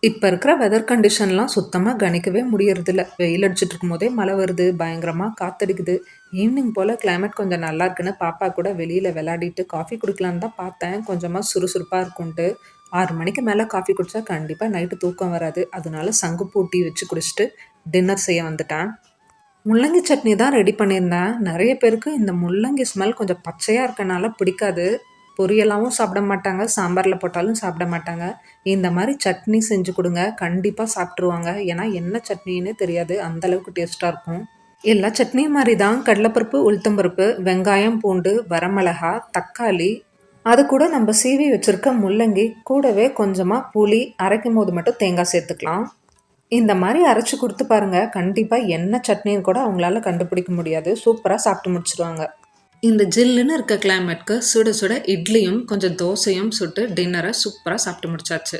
இப்ப இருக்கிற வெதர் கண்டிஷன்லாம் சுத்தமா கணிக்கவே முடியறதில்ல. வெயில் அடிச்சிட்டு இருக்கும்போதே மழை வருது, பயங்கரமா காத்தடிக்குது. ஈவினிங் போல கிளைமேட் கொஞ்சம் நல்லா இருக்குன்னு பாப்பா கூட வெளியில விளையாடிட்டு காஃபி குடிக்கலான்னு தான் பார்த்தேன். கொஞ்சமா சுறுசுறுப்பா இருக்கும்ன்ட்டு. 6 மணிக்கு மேல காஃபி குடிச்சா கண்டிப்பா நைட்டு தூக்கம் வராது. அதனால சங்குப்பூ டீ வச்சு குடிச்சிட்டு டின்னர் செய்ய வந்துட்டேன். முள்ளங்கி சட்னி தான் ரெடி பண்ணியிருந்தேன். நெறைய பேருக்கு இந்த முள்ளங்கி ஸ்மெல் கொஞ்சம் பச்சையா இருக்கனால பிடிக்காது. பொரியலாவும் சாப்பிட மாட்டாங்க, சாம்பார்ல போட்டாலும் சாப்பிட மாட்டாங்க. இந்த மாரி சட்னி செஞ்சு குடுங்க. கண்டிப்பா சாப்ட்டுருவாங்க. ஏன்னா என்ன சட்னின்னே தெரியாது. அந்த அளவுக்கு டேஸ்ட்டா இருக்கும். எல்லா சட்னியும் மாரி தான் கடலைப்பருப்பு, உளுத்தம் பருப்பு, வெங்காயம், பூண்டு, வரமிளகா, தக்காளி, அது கூட நம்ம சீவி வச்சிருக்க முள்ளங்கி, கூடவே கொஞ்சமா புளி, அரைக்கும்போது மட்டும் தேங்காய் சேர்த்துக்கலாம். இந்த மாரி அரைச்சு குடுத்து பாருங்க. கண்டிப்பா என்ன சட்னின்னு கூட அவங்களால கண்டுபிடிக்க முடியாது. சூப்பரா சாப்பிட்டு முடிச்சுருவாங்க. இந்த ஜில்லுன்னு இருக்க கிளைமேட்க்கு சுட சுட இட்லியும், கொஞ்சம் தோசையும் சுட்டு டின்னர சூப்பரா சாப்பிட்டு முடிச்சாச்சு.